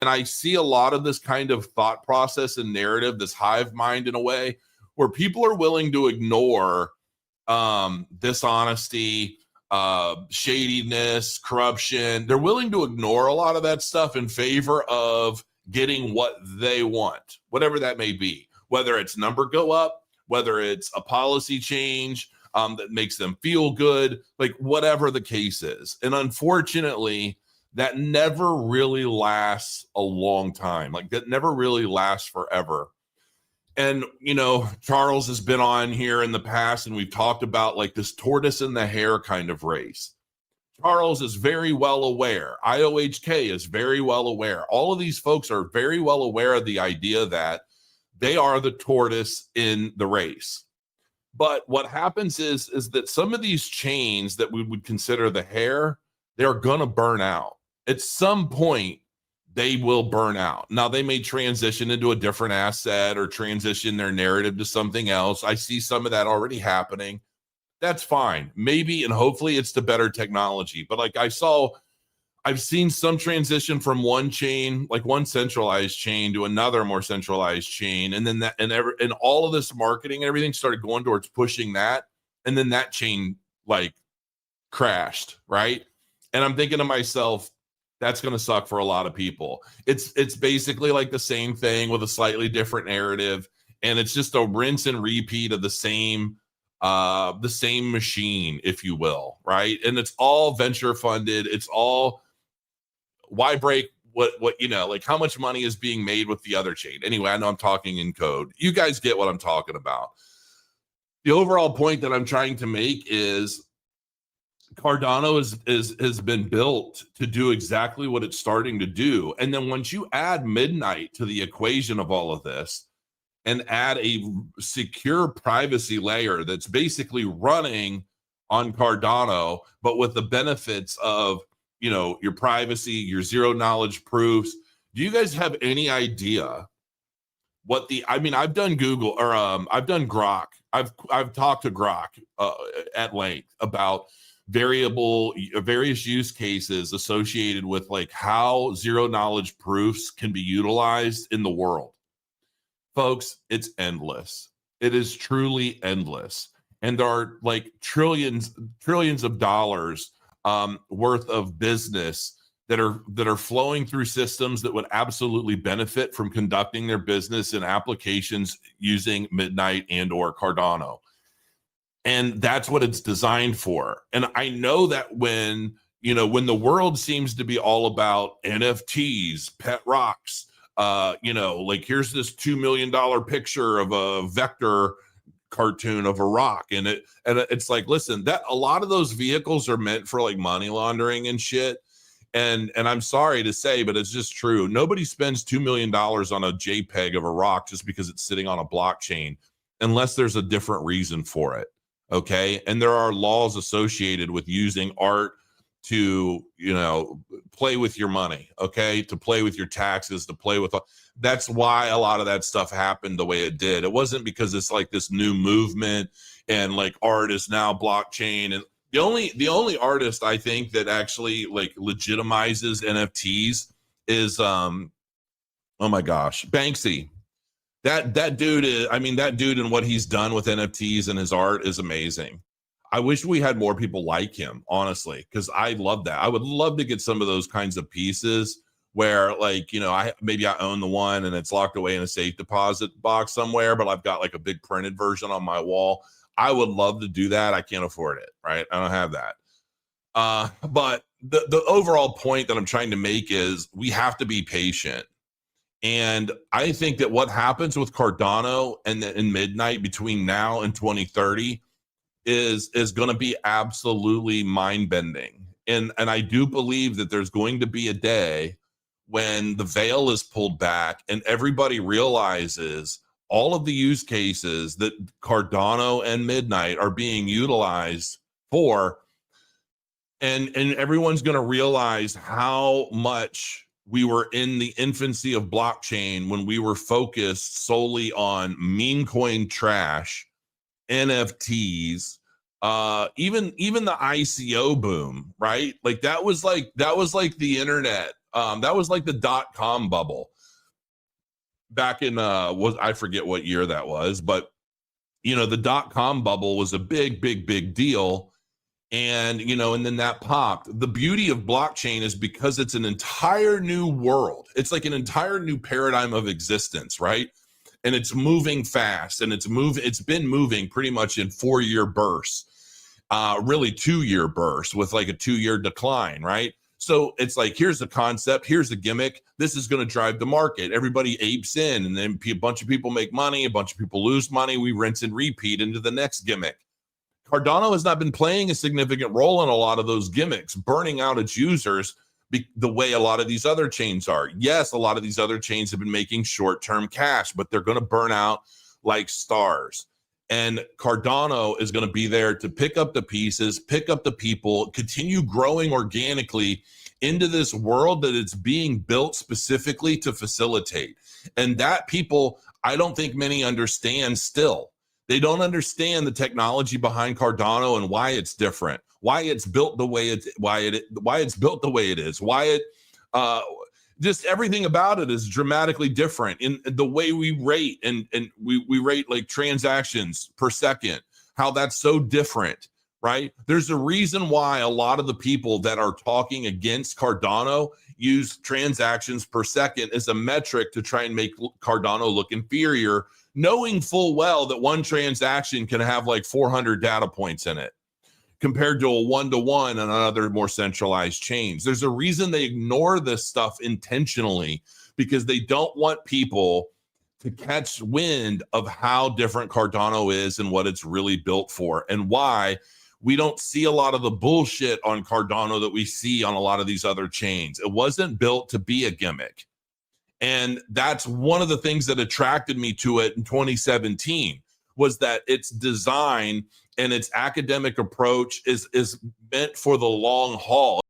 And I see a lot of this kind of thought process and narrative, this hive mind in a way, where people are willing to ignore dishonesty, shadiness, corruption. They're willing to ignore a lot of that stuff in favor of getting what they want, whatever that may be, whether it's number go up, whether it's a policy change that makes them feel good, like whatever the case is. And unfortunately, that never really lasts a long time. Like that never really lasts forever. And, you know, Charles has been on here in the past and we've talked about like this tortoise and the hare kind of race. Charles is very well aware. IOHK is very well aware. All of these folks are very well aware of the idea that they are the tortoise in the race. But what happens is that some of these chains that we would consider the hare, they're going to burn out. At some point, they will burn out. Now, they may transition into a different asset or transition their narrative to something else. I see some of that already happening. That's fine. Maybe and hopefully it's to better technology. But like I've seen some transition from one chain, like one centralized chain to another more centralized chain. And then that and all of this marketing and everything started going towards pushing that. And then that chain like crashed, right? And I'm thinking to myself, that's going to suck for a lot of people. It's basically like the same thing with a slightly different narrative. And it's just a rinse and repeat of the same machine, if you will, right? And it's all venture funded. It's all why break what you know, like how much money is being made with the other chain. Anyway, I know I'm talking in code. You guys get what I'm talking about. The overall point that I'm trying to make is Cardano has been built to do exactly what it's starting to do. And then once you add Midnight to the equation of all of this and add a secure privacy layer that's basically running on Cardano, but with the benefits of, you know, your privacy, your zero knowledge proofs. Do you guys have any idea what I've done Google or I've done Grok. I've talked to Grok at length about various use cases associated with like how zero knowledge proofs can be utilized in the world. Folks, it's endless. It is truly endless. And there are like trillions of dollars worth of business that are flowing through systems that would absolutely benefit from conducting their business in applications using Midnight and or Cardano. And that's what it's designed for. And I know that when the world seems to be all about NFTs, pet rocks, like here's this $2 million picture of a vector cartoon of a rock, and it's like, listen, that a lot of those vehicles are meant for like money laundering and shit. And I'm sorry to say, but it's just true. Nobody spends $2 million on a JPEG of a rock just because it's sitting on a blockchain, unless there's a different reason for it. Okay. And there are laws associated with using art to, play with your money. Okay. To play with your taxes, to play with, that's why a lot of that stuff happened the way it did. It wasn't because it's like this new movement and like art is now blockchain. And the only artist I think that actually like legitimizes NFTs is, oh my gosh, Banksy. That dude is, that dude and what he's done with NFTs and his art is amazing. I wish we had more people like him, honestly, because I love that. I would love to get some of those kinds of pieces where like, I own the one and it's locked away in a safe deposit box somewhere, but I've got like a big printed version on my wall. I would love to do that. I can't afford it, right? I don't have that. But the overall point that I'm trying to make is we have to be patient. And I think that what happens with Cardano and Midnight between now and 2030 is going to be absolutely mind-bending. And I do believe that there's going to be a day when the veil is pulled back and everybody realizes all of the use cases that Cardano and Midnight are being utilized for. And everyone's going to realize how much we were in the infancy of blockchain when we were focused solely on meme coin trash, NFTs, even the ICO boom, right? Like that was like the internet That was like the .com bubble back in I forget what year that was, but the .com bubble was a big deal. And and then that popped. The beauty of blockchain is because it's an entire new world. It's like an entire new paradigm of existence, right? And it's moving fast, and it's been moving pretty much in 4-year bursts, really 2-year bursts with like a 2-year decline, right? So it's like, here's the concept, here's the gimmick. This is going to drive the market. Everybody apes in, and then a bunch of people make money, a bunch of people lose money. We rinse and repeat into the next gimmick. Cardano has not been playing a significant role in a lot of those gimmicks, burning out its users the way a lot of these other chains are. Yes, a lot of these other chains have been making short-term cash, but they're going to burn out like stars. And Cardano is going to be there to pick up the pieces, pick up the people, continue growing organically into this world that it's being built specifically to facilitate. And that people, I don't think many understand still. They don't understand the technology behind Cardano and why it's different, why it's built the way it's built the way it is, why it just everything about it is dramatically different in the way we rate and we rate like transactions per second, how that's so different, right? There's a reason why a lot of the people that are talking against Cardano use transactions per second as a metric to try and make Cardano look inferior, knowing full well that one transaction can have like 400 data points in it compared to a one-to-one and other more centralized chains. There's a reason they ignore this stuff intentionally, because they don't want people to catch wind of how different Cardano is and what it's really built for, and why we don't see a lot of the bullshit on Cardano that we see on a lot of these other chains. It wasn't built to be a gimmick. And that's one of the things that attracted me to it in 2017, was that its design and its academic approach is meant for the long haul.